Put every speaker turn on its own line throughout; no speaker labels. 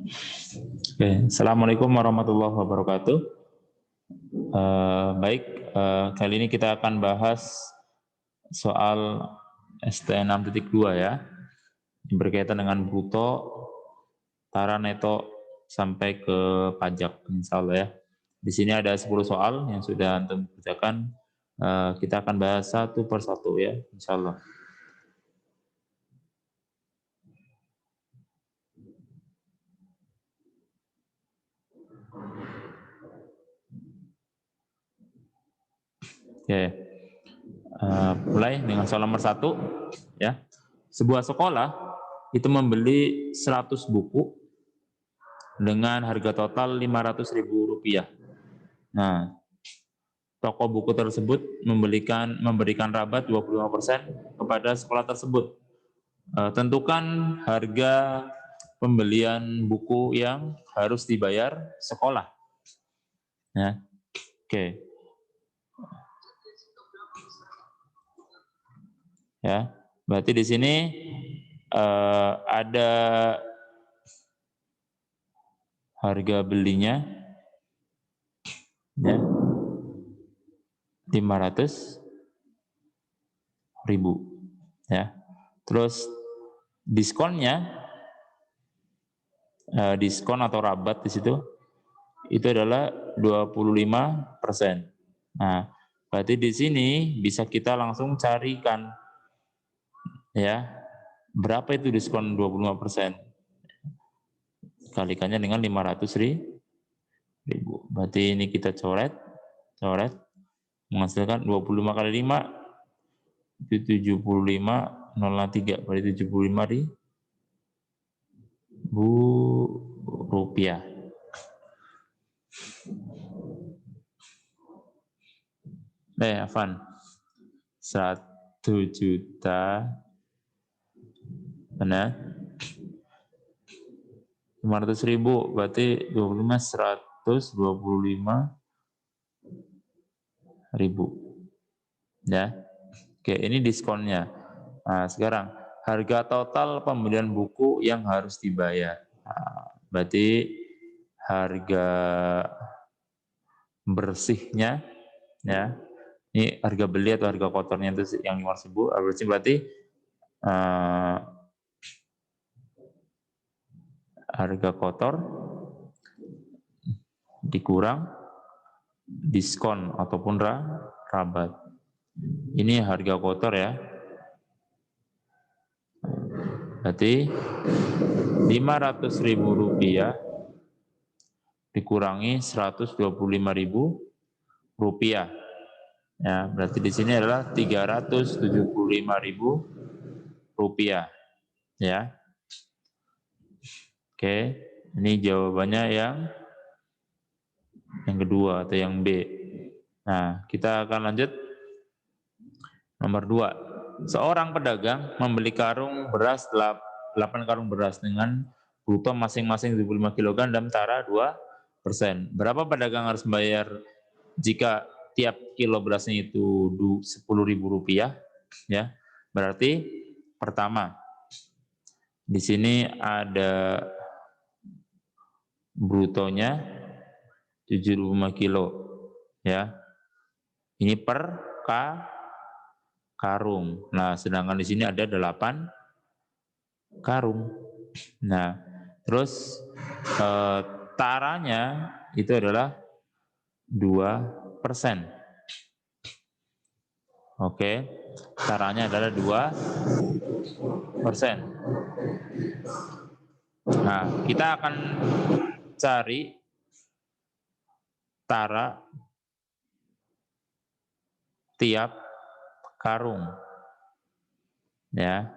Oke, Assalamualaikum warahmatullahi wabarakatuh. Baik, kali ini kita akan bahas soal ST 6.2 ya, yang berkaitan dengan bruto, tara, neto, sampai ke pajak, insya Allah ya. Di sini ada 10 soal yang sudah antum kerjakan. Kita akan bahas satu per satu ya, insya Allah. Oke, mulai dengan soal nomor 1 ya. Sebuah sekolah itu membeli 100 buku dengan harga total Rp500.000. Nah, toko buku tersebut memberikan rabat 25% kepada sekolah tersebut. Tentukan harga pembelian buku yang harus dibayar sekolah. Ya. Oke. Ya, berarti di sini ada harga belinya ya 500.000 ya. Terus diskonnya, diskon atau rabat di situ itu adalah 25%. Nah, berarti di sini bisa kita langsung carikan ya, berapa itu diskon 25%? Kalikannya dengan 500.000. Berarti ini kita coret, menghasilkan 25 kali 5 itu 75, 0,3, berarti 75.000 rupiah. Afan, 1 juta, benar? 500.000, berarti 125.000 ya. Oke, ini diskonnya. Nah, sekarang harga total pembelian buku yang harus dibayar. Nah, berarti harga bersihnya ya. Ini harga beli atau harga kotornya itu yang 500.000, berarti harga kotor dikurang diskon ataupun rabat. Ini harga kotor ya. Berarti Rp500.000 dikurangi Rp125.000 ya. Berarti di sini adalah Rp375.000 ya. Oke, ini jawabannya yang kedua atau yang B. Nah, kita akan lanjut. Nomor 2. Seorang pedagang membeli karung beras 8 karung beras dengan bruto masing-masing 25 kg dan tara 2%. Berapa pedagang harus membayar jika tiap kilo berasnya itu Rp10.000 ya? Berarti pertama di sini ada brutonya 75 kilo ya. Ini per karung. Nah, sedangkan di sini ada 8 karung. Nah, terus taranya itu adalah 2%. Oke, taranya adalah 2%. Nah, kita akan cari tara tiap karung ya.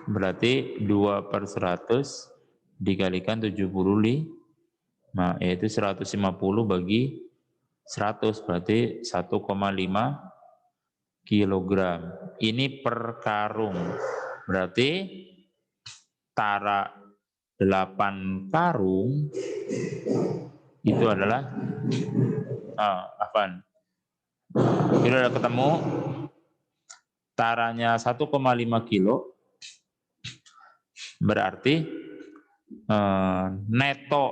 Berarti 2/100 dikalikan 75, yaitu 150 bagi 100, berarti 1,5 kilogram. Ini per karung. Berarti tara 8 karung itu adalah kita udah ketemu taranya 1,5 kilo, berarti neto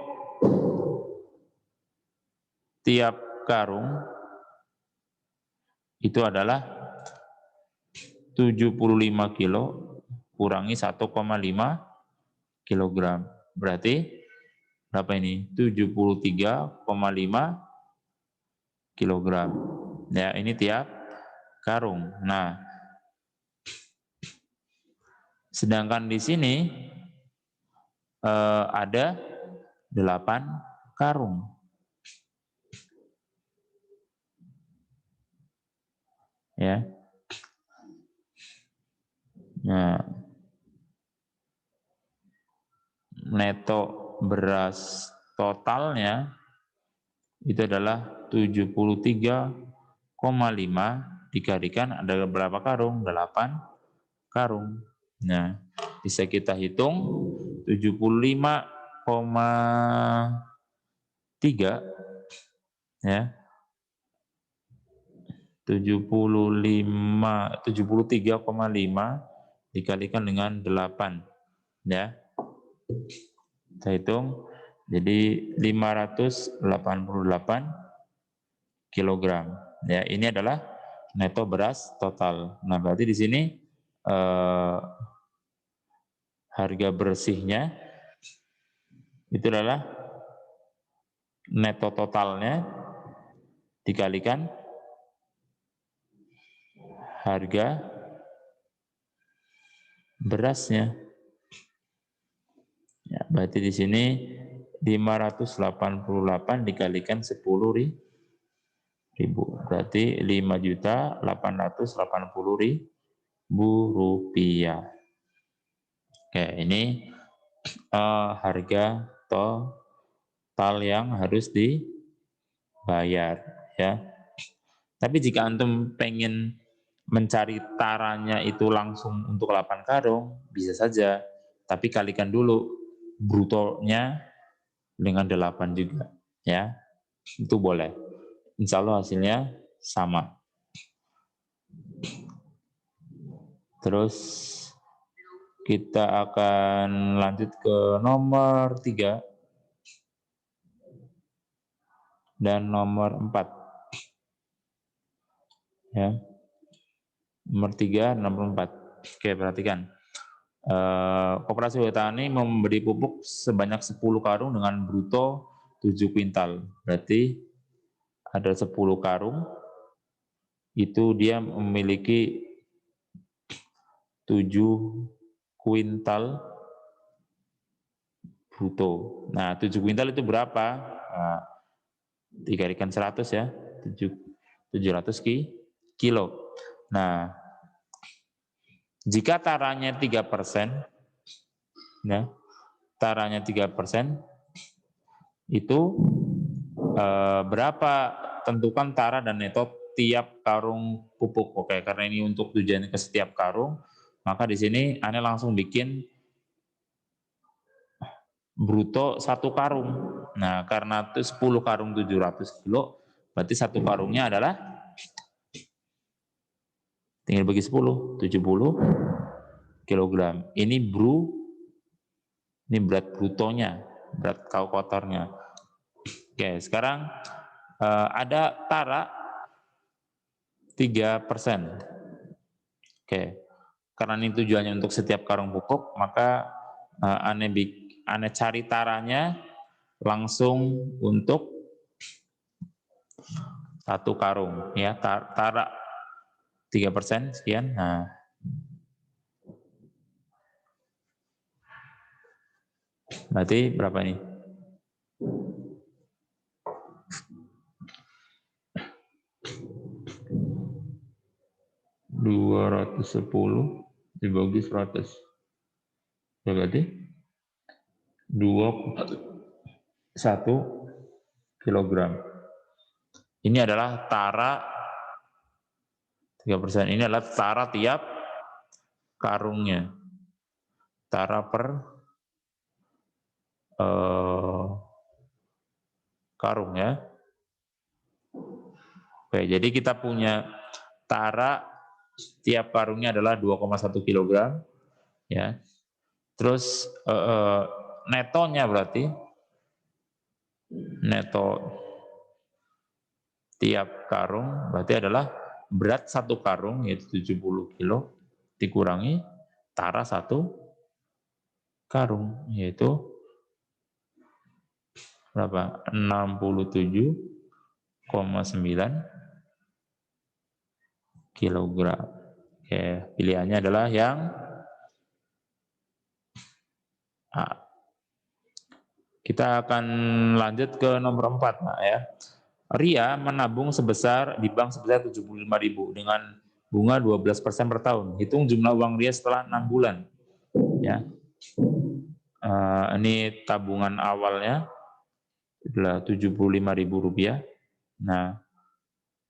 tiap karung itu adalah 75 kilo kurangi 1,5 kilogram. Berarti berapa ini? 73,5 kilogram. Ya, ini tiap karung. Nah, sedangkan di sini ada 8 karung. Ya. Nah, neto beras totalnya itu adalah 73,5 dikalikan ada berapa karung? 8 karung. Nah, bisa kita hitung 75,3 ya. 73,5 dikalikan dengan 8 ya. Kita hitung jadi 588 kilogram. Ya, ini adalah neto beras total. Nah, berarti di sini harga bersihnya itu adalah neto totalnya dikalikan harga berasnya. Ya, berarti di sini 588 dikalikan 10.000, berarti 5.880.000 rupiah. Oke, ini harga total yang harus dibayar ya. Tapi jika antum pengen mencari taranya itu langsung untuk 8 karung, bisa saja. Tapi kalikan dulu brutonya dengan 8 juga. Ya, itu boleh. Insya Allah hasilnya sama. Terus kita akan lanjut ke nomor 3 dan nomor 4. Ya. Nomor 3, nomor 4. Oke, perhatikan. Koperasi Petani memberi pupuk sebanyak 10 karung dengan bruto 7 kuintal. Berarti ada 10 karung, itu dia memiliki 7 kuintal bruto. Nah, 7 kuintal itu berapa? Nah, dikalikan 100 ya, 700 kilo. Nah, jika taranya 3%, ya, taranya 3%, itu berapa? Tentukan tara dan neto tiap karung pupuk. Oke, karena ini untuk tujuan ke setiap karung, maka di sini Anda langsung bikin bruto 1 karung. Nah, karena itu 10 karung 700 kilo, berarti 1 karungnya adalah tinggal bagi 10, 70 kilogram. Ini berat brutonya, berat kau kotornya. Oke, sekarang ada tara 3%. Oke, karena ini tujuannya untuk setiap karung pupuk, maka aneh cari taranya langsung untuk 1 karung ya. Tara 3% sekian. Nah, berarti berapa ini? 210 dibagi 100. Berarti 2,1 kilogram. Ini adalah tara 3%. Ini adalah tara tiap karungnya. Tara per karung ya. Oke, jadi kita punya tara tiap karungnya adalah 2,1 kilogram ya. Terus netonya berarti neto tiap karung berarti adalah berat satu karung yaitu 70 kilo dikurangi tara satu karung yaitu berapa? 67,9 kilogram. Oke, pilihannya adalah yang A. Kita akan lanjut ke nomor 4, Pak, ya. Ria menabung di bank sebesar 75.000 dengan bunga 12% per tahun. Hitung jumlah uang Ria setelah 6 bulan. Ya. Ini tabungan awalnya adalah Rp75.000. Nah,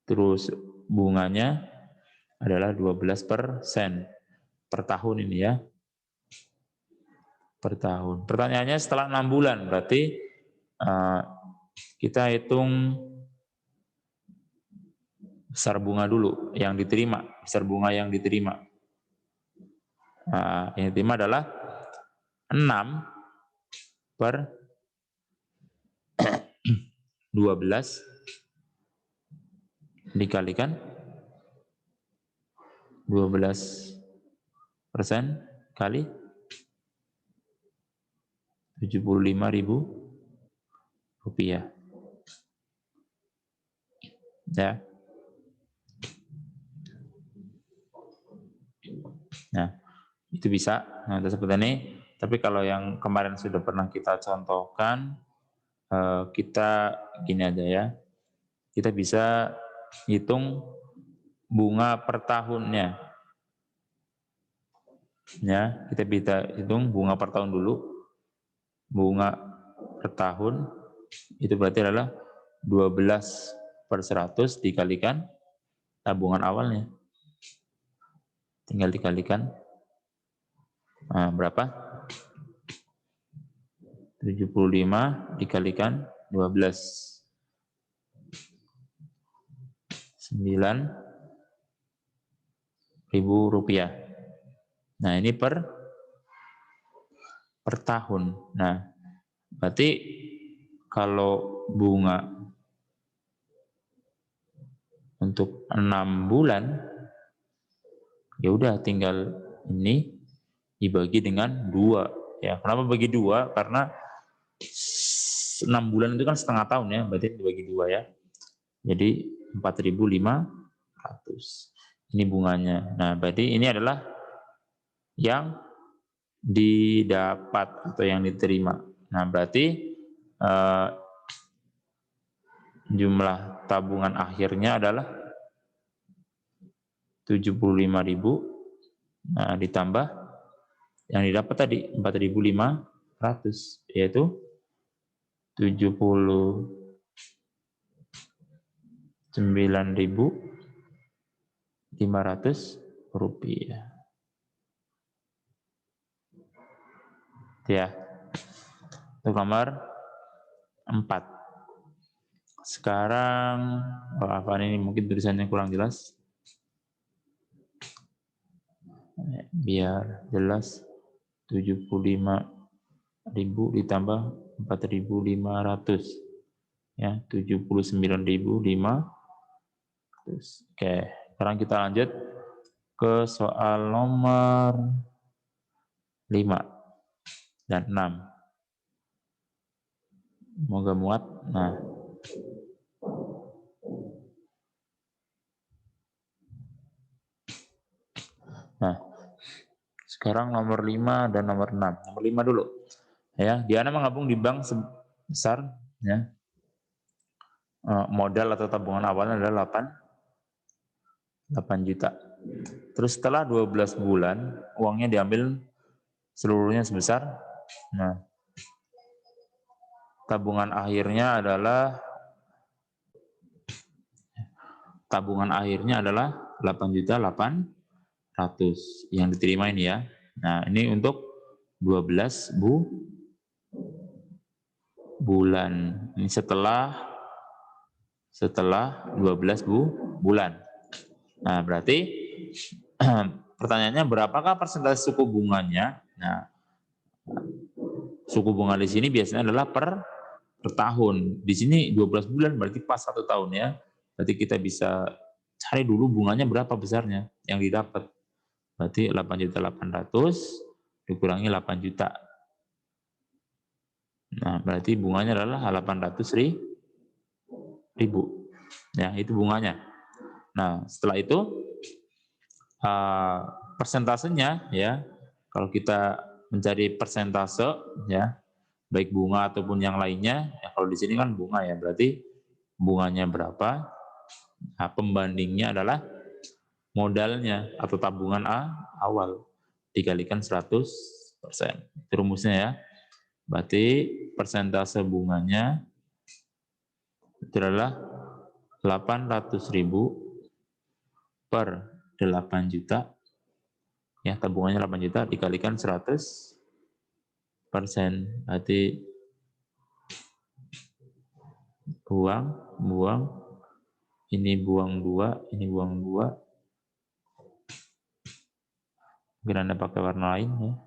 terus bunganya adalah 12% per tahun ini ya. Per tahun. Pertanyaannya setelah 6 bulan, berarti kita hitung besar bunga dulu yang diterima, besar bunga yang diterima. Yang diterima adalah 6 per 12 dikalikan 12% kali 75.000 rupiah. Ya. Nah, itu bisa. Nah, seperti ini. Tapi kalau yang kemarin sudah pernah kita contohkan, kita gini aja ya. Kita bisa hitung bunga per tahunnya. Ya, kita bisa hitung bunga per tahun dulu. Bunga per tahun itu berarti adalah 12/100 dikalikan tabungan awalnya. Tinggal dikalikan. Nah, berapa? 75 dikalikan 12. 9.000 rupiah. Nah, ini per tahun. Nah, berarti kalau bunga untuk 6 bulan, ya udah tinggal ini dibagi dengan 2. Ya, kenapa bagi 2? Karena 6 bulan itu kan setengah tahun ya, berarti dibagi 2 ya. Jadi 4.500. Ini bunganya. Nah, berarti ini adalah yang didapat atau yang diterima. Nah, berarti jumlah tabungan akhirnya adalah 75.000. Nah, ditambah yang didapat tadi 4.500 yaitu 79.500 rupiah. Ya, untuk nomor 4. Sekarang, apa ini mungkin tulisannya kurang jelas. Biar jelas, 75.000 ditambah 4.500. Ya, 79.500. Oke, sekarang kita lanjut ke soal nomor 5 dan 6. Semoga muat. Nah, sekarang nomor 5 dan nomor 6. Nomor 5 dulu. Ya, Diana menabung di bank sebesar ya, modal atau tabungan awalnya adalah 8 juta. Terus setelah 12 bulan, uangnya diambil seluruhnya sebesar, tabungan akhirnya adalah 8.800.000 yang diterima ini ya. Nah, ini untuk 12 bulan. Ini setelah 12 bulan. Nah, berarti pertanyaannya berapakah persentase suku bunganya? Nah, suku bunga di sini biasanya adalah per tahun. Di sini 12 bulan berarti pas 1 tahun ya. Berarti kita bisa cari dulu bunganya berapa besarnya yang didapat. Berarti 8.800.000 dikurangi 8 juta. Nah, berarti bunganya adalah 800.000. Ya, itu bunganya. Nah, setelah itu persentasenya ya, kalau kita mencari persentase ya, baik bunga ataupun yang lainnya, ya kalau di sini kan bunga ya, berarti bunganya berapa? Nah, pembandingnya adalah modalnya atau tabungan awal dikalikan 100%. Itu rumusnya ya. Berarti persentase bunganya itu adalah 800.000 per 8 juta. Ya, tabungannya 8 juta dikalikan 100%. Berarti buang, ini buang 2, ini buang 2. Mungkin Anda pakai warna lain ya.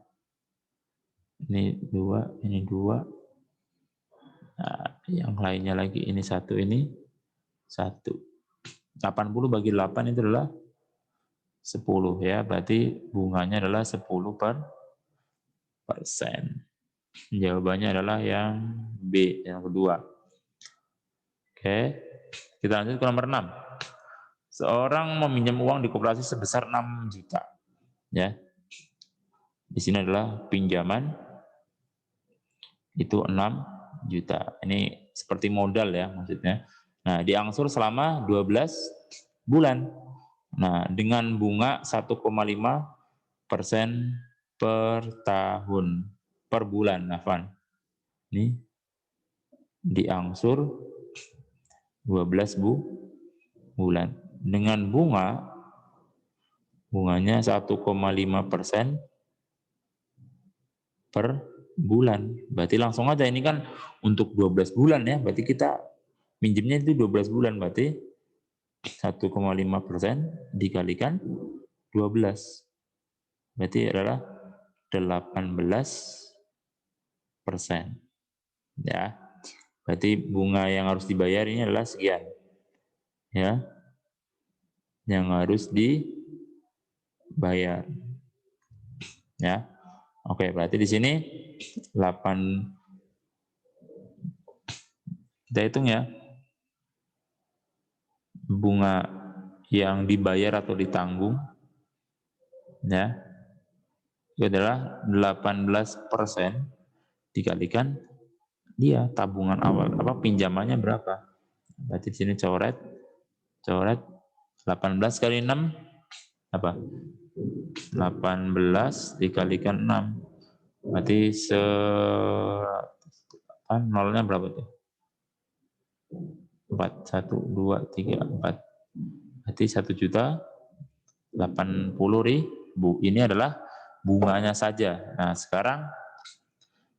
Ini 2, ini 2. Nah, yang lainnya lagi ini 1, ini 1. 80 bagi 8 itu adalah 10 ya, berarti bunganya adalah 10%. Jawabannya adalah yang B, yang kedua. Oke, kita lanjut ke nomor 6. Seorang meminjam uang di koperasi sebesar 6 juta. Ya. Di sini adalah pinjaman itu 6 juta. Ini seperti modal ya maksudnya. Nah, diangsur selama 12 bulan. Nah, dengan bunga 1,5% per tahun, per bulan, Nafan. Ini diangsur 12 bulan. Dengan bunganya 1,5% per bulan. Berarti langsung aja ini kan untuk 12 bulan ya. Berarti kita minjemnya itu 12 bulan. Berarti 1,5% dikalikan 12. Berarti adalah 18%. Ya. Berarti bunga yang harus dibayar ini adalah sekian. Ya. Yang harus dibayar. Ya. Oke, berarti di sini 8, kita hitung ya. Bunga yang dibayar atau ditanggung ya. Itu adalah 18% dikalikan dia tabungan awal, pinjamannya berapa. Berarti di sini coret 18 kali 6 apa? 18 dikalikan 6. Berarti nolnya berapa tuh? 4, 1, 2, 3, 4. Berarti 1.080.000. Ini adalah bunganya saja. Nah, sekarang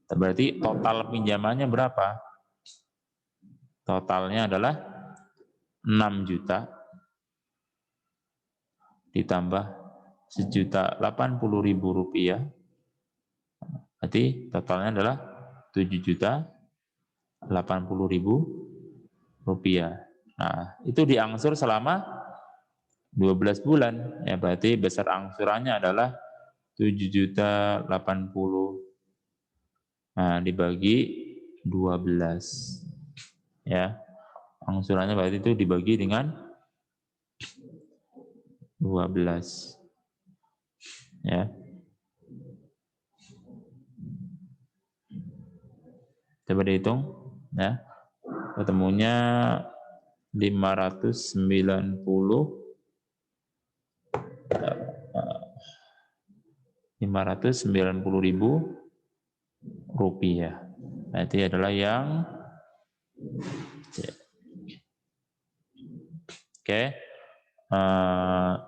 berarti total pinjamannya berapa? Totalnya adalah 6 juta ditambah 1.080.000 rupiah. Berarti totalnya adalah 7.080.000 rupiah. Nah, itu diangsur selama 12 bulan. Ya, berarti besar angsurannya adalah 7.080.000. Nah, dibagi 12. Ya. Angsurannya berarti itu dibagi dengan 12. Ya. Coba dihitung ya. Ketemunya 590.000 rupiah. Berarti adalah yang oke.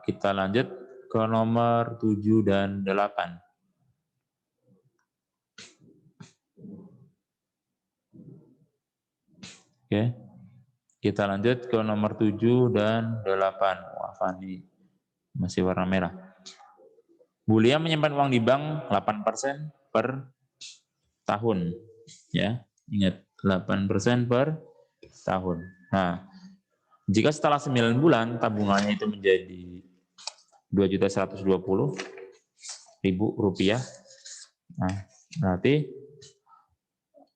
Kita lanjut ke nomor 7 dan 8. Oke. Kita lanjut ke nomor 7 dan 8. Wah, Fani masih warna merah. Bulia menyimpan uang di bank 8% per tahun. Ya, ingat 8% per tahun. Nah, jika setelah 9 bulan tabungannya itu menjadi 2.120.000 rupiah, nah berarti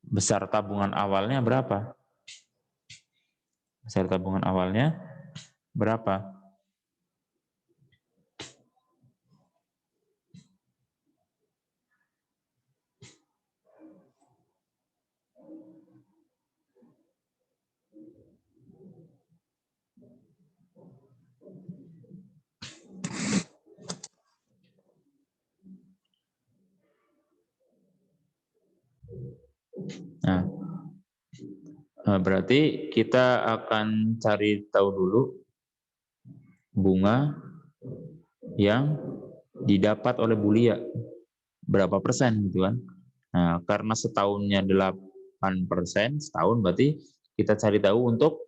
besar tabungan awalnya berapa? Besar tabungan awalnya berapa? Nah, berarti kita akan cari tahu dulu bunga yang didapat oleh Bulia berapa persen gitu kan. Nah, karena setahunnya 8%, setahun berarti kita cari tahu untuk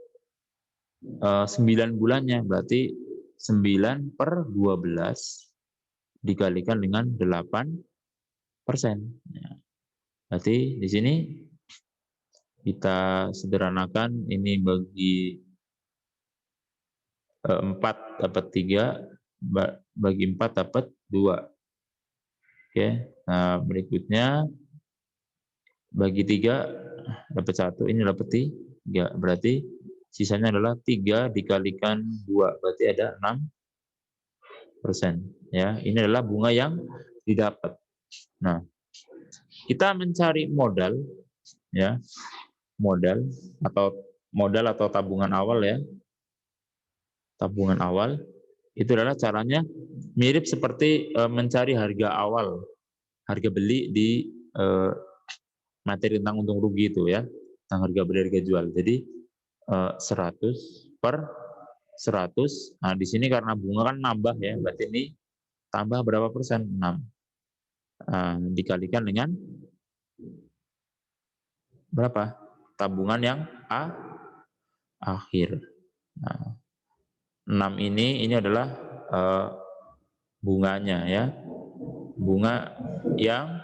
9 bulannya, berarti 9/12 dikalikan dengan 8%. Ya, berarti di sini kita sederhanakan, ini bagi 4 dapat 3, bagi 4 dapat 2. Oke, nah berikutnya bagi 3 dapat 1, ini dapat 3, berarti sisanya adalah 3 dikalikan 2, berarti ada 6%. Ya, ini adalah bunga yang didapat. Nah, kita mencari modal, ya, modal atau tabungan awal, ya. Tabungan awal itu adalah caranya mirip seperti mencari harga awal, harga beli di materi tentang untung rugi itu, ya, tentang harga beli harga jual. Jadi 100/100. Nah, di sini karena bunga kan nambah, ya, berarti ini tambah berapa persen? 6. Dikalikan dengan berapa? Tabungan yang akhir. Nah, 6 ini adalah bunganya, ya. Bunga yang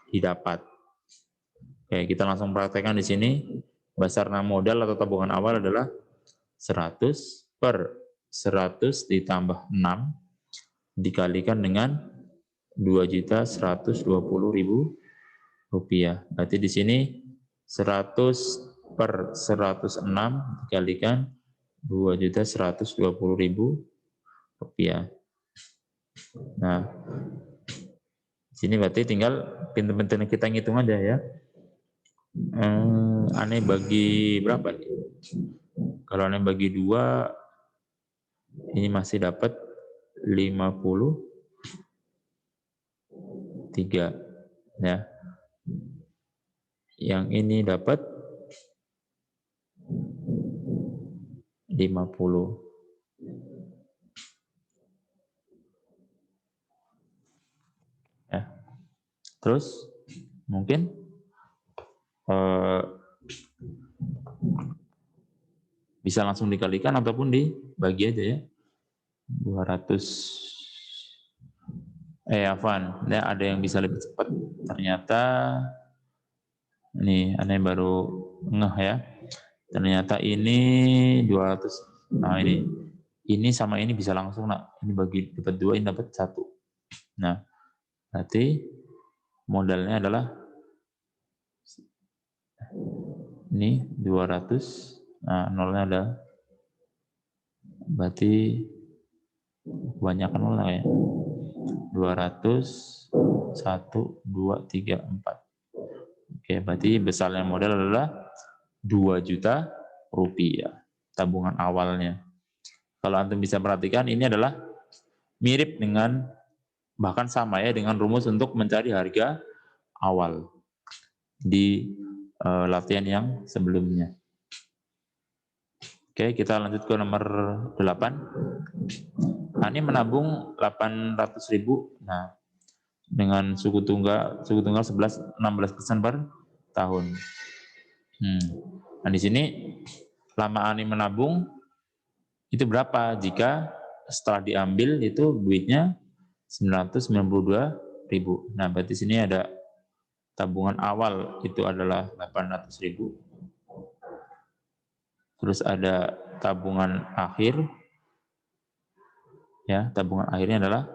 didapat. Oke, kita langsung praktekkan di sini. Basarna modal atau tabungan awal adalah 100/100 ditambah 6 dikalikan dengan 2.120.000 rupiah. Berarti di sini 100/106 dikalikan 2.120.000 rupiah. Nah, di sini berarti tinggal pinter-pinter kita ngitung aja, ya. Aneh bagi berapa nih? Kalau aneh bagi 2, ini masih dapat 53, ya. Yang ini dapat 50. Ya. Terus mungkin bisa langsung dikalikan ataupun dibagi aja, ya. 200 Afwan, ya, ada yang bisa lebih cepat. Ternyata ini aneh baru ngeh, ya. Ternyata ini 200. Nah, ini sama ini bisa langsung, nak. Ini bagi dapat 2, ini dapat 1. Nah, berarti modalnya adalah ini 200. Nah, nolnya ada, berarti kebanyakan nol, ya. 200, 1, 2, 3, 4. Oke, berarti besarnya modal adalah 2 juta rupiah tabungan awalnya. Kalau antum bisa perhatikan, ini adalah mirip dengan, bahkan sama, ya, dengan rumus untuk mencari harga awal di latihan yang sebelumnya. Oke, kita lanjut ke nomor 8. Ani menabung 800.000. Nah, dengan suku tunggal 16% per tahun. Nah, di sini lama Ani menabung itu berapa jika setelah diambil itu duitnya 992.000. Nah, berarti sini ada tabungan awal itu adalah 800.000. Terus ada tabungan akhir, ya, tabungan akhirnya adalah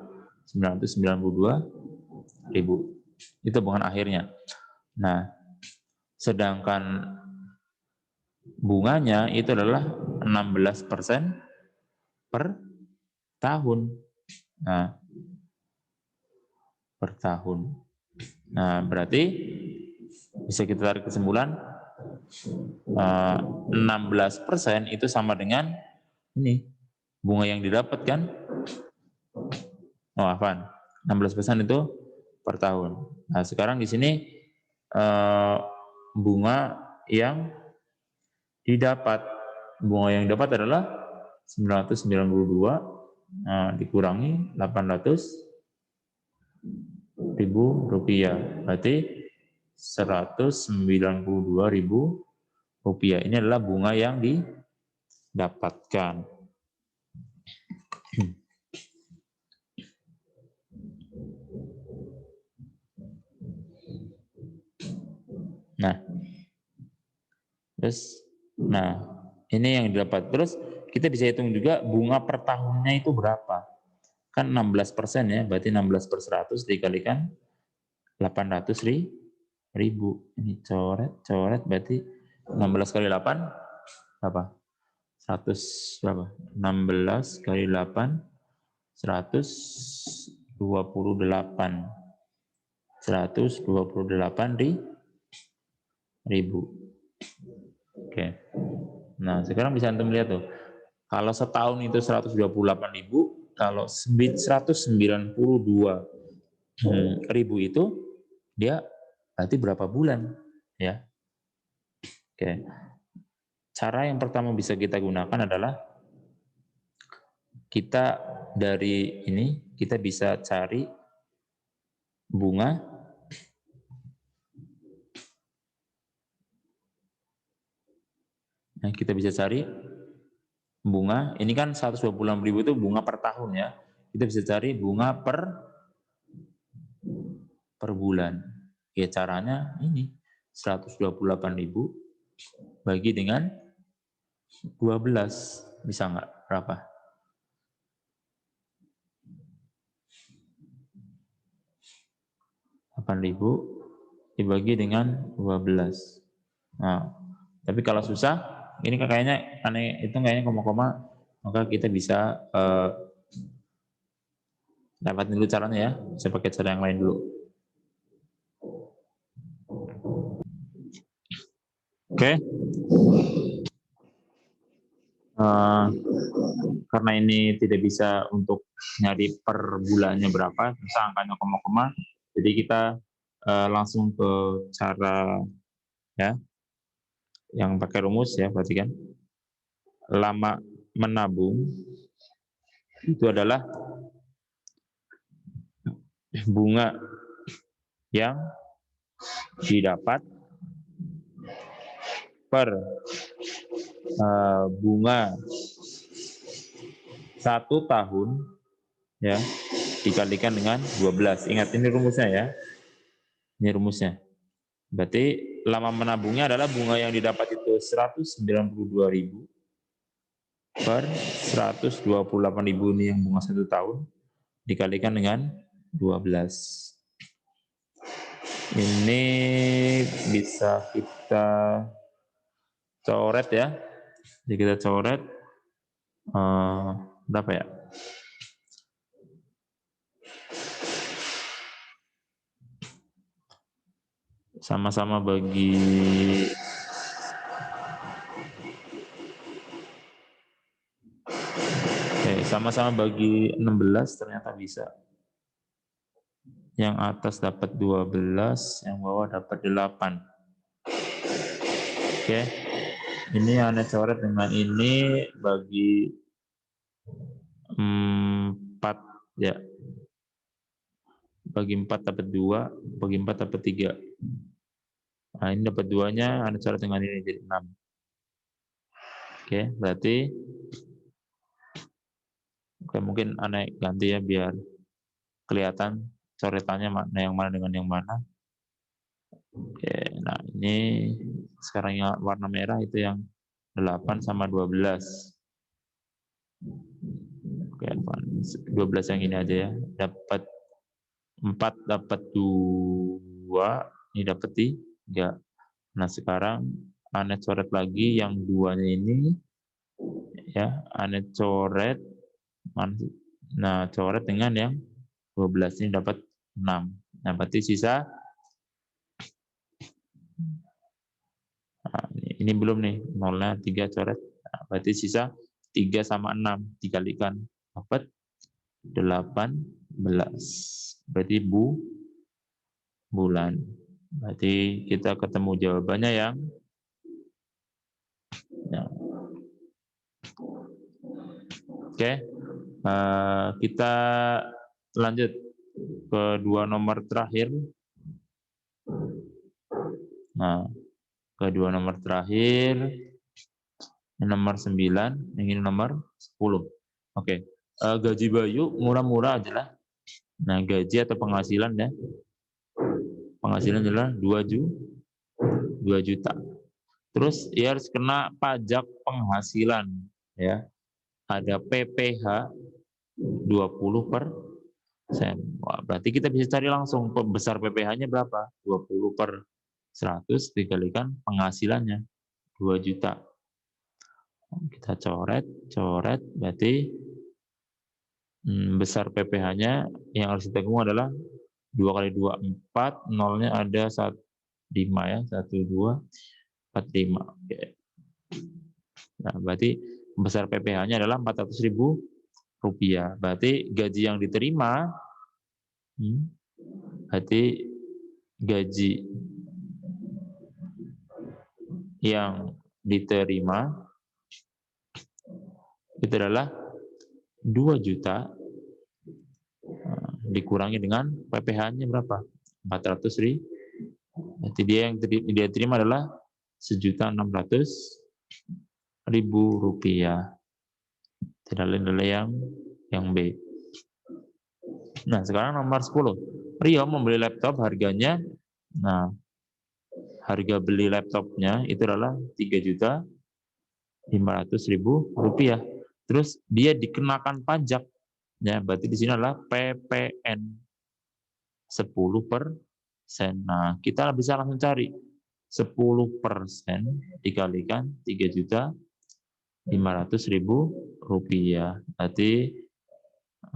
992.000. Itu tabungan akhirnya. Nah, sedangkan bunganya itu adalah 16% per tahun. Nah, per tahun. Nah, berarti bisa kita tarik kesimpulan 16% itu sama dengan ini bunga yang didapatkan. Oh, apaan? 16% itu per tahun. Nah, sekarang di sini bunga yang didapat adalah 992 dikurangi 800.000 rupiah, berarti 192.000 rupiah. Ini adalah bunga yang didapatkan. Nah, ini yang didapat. Terus kita bisa hitung juga bunga per tahunnya itu berapa. Kan 16% ya, berarti 16 per 100 dikalikan 800.000. Ini coret, berarti 16 kali 8 berapa? 100 berapa? 16 kali 8 128. 128.000. Oke. Nah, sekarang bisa antum lihat tuh. Kalau setahun itu 128.000, kalau 192.000 itu dia berarti berapa bulan, ya? Oke. Cara yang pertama bisa kita gunakan adalah kita dari ini kita bisa cari bunga ini kan 126.000 itu bunga per tahun ya. Kita bisa cari bunga per bulan. Ya caranya ini 128.000 bagi dengan 12. Bisa nggak? Berapa? $8.000 dibagi dengan 12. Nah, tapi kalau susah, ini kayaknya aneh, itu kayaknya koma-koma, maka kita bisa dapatin dulu caranya ya. Saya pakai cara yang lain dulu. Oke. Karena ini tidak bisa untuk nyari per bulannya berapa, misal angkanya koma-koma, jadi kita langsung ke cara ya yang pakai rumus ya, perhatikan. Lama menabung itu adalah bunga yang didapat per bunga 1 tahun ya dikalikan dengan 12. Ingat ini rumusnya ya. Ini rumusnya. Berarti lama menabungnya adalah bunga yang didapat itu 192.000 per 128.000 ini yang bunga 1 tahun dikalikan dengan 12. Ini bisa kita coret ya. Jadi kita coret berapa ya? Sama-sama bagi sama-sama bagi 16 ternyata bisa. Yang atas dapat 12, yang bawah dapat 8. Oke. Ini Anda coret dengan ini bagi 4 ya. Bagi 4 dapat 2, bagi 4 dapat 3. Nah, ini dapat 2-nya, Anda coret dengan ini jadi 6. Oke, berarti mungkin Anda ganti ya biar kelihatan coretannya mana yang mana dengan yang mana. Oke, nah ini sekarang yang warna merah itu yang 8 sama 12. Oke, 12 yang ini aja ya. Dapat 4, dapat 2, ini dapat 3. Nah, sekarang Anet coret lagi yang 2-nya ini ya, Anet coret. Nah, coret dengan yang 12 ini dapat 6. Nah, berarti sisa nah, ini belum nih, nolnya 3 coret. Nah, berarti sisa 3 sama 6 dikalikan dapat 18. Berarti bulan. Berarti kita ketemu jawabannya yang ya. Oke. Kita lanjut ke 2 nomor terakhir. Nah, ke 2 nomor terakhir. Ini nomor 9, ini nomor 10. Oke. Gaji Bayu murah-murah adalah, nah gaji atau penghasilan ya. Penghasilan adalah 2 juta. Terus ia harus kena pajak penghasilan ya. Ada PPh 20%. Wah, berarti kita bisa cari langsung besar PPh-nya berapa? 20/100 dikalikan penghasilannya 2 juta. Kita coret, berarti besar PPh-nya yang harus ditanggung adalah 2 kali 2, 4, nolnya ada 5 ya, 1, 2, 4, 5. Oke. Nah, berarti besar PPh-nya adalah 400.000 rupiah. Berarti gaji yang diterima, berarti gaji yang diterima itu adalah 2 juta dikurangi dengan PPh-nya berapa? 400.000. Berarti dia yang dia terima adalah 1.600.000 rupiah. Tidak lain adalah yang B. Nah, sekarang nomor 10. Rio membeli laptop harganya, nah, harga beli laptopnya itu adalah 3.500.000 rupiah. Terus dia dikenakan pajak, ya, berarti di sini adalah PPN 10%. Nah, kita bisa langsung cari 10% dikalikan 3.500.000 rupiah. Berarti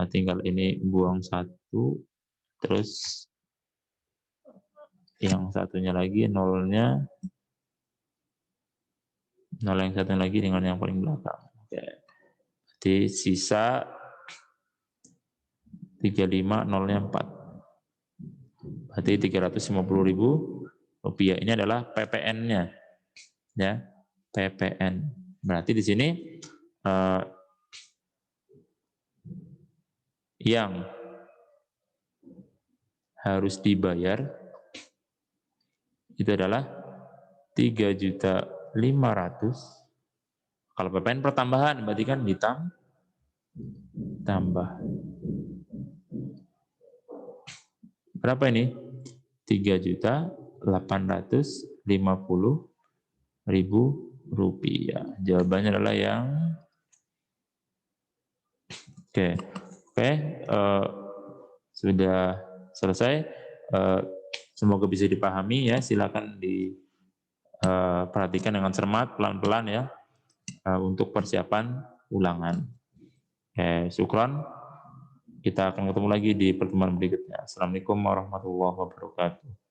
tinggal ini buang 1, terus yang satunya lagi nolnya, nol yang satu lagi dengan yang paling belakang. Oke. Jadi sisa 35, nolnya 4. Berarti 350.000 rupiah. Ini adalah PPN-nya. Ya, PPN. Berarti di sini yang harus dibayar itu adalah 3.500.000. Kalau PPN pertambahan berarti kan ditambah. Berapa ini? 3.850.000 rupiah. Jawabannya adalah yang oke. Sudah selesai. Semoga bisa dipahami ya. Silakan diperhatikan dengan cermat, pelan-pelan ya, untuk persiapan ulangan. Oke, syukron. Kita akan ketemu lagi di pertemuan berikutnya. Assalamualaikum warahmatullahi wabarakatuh.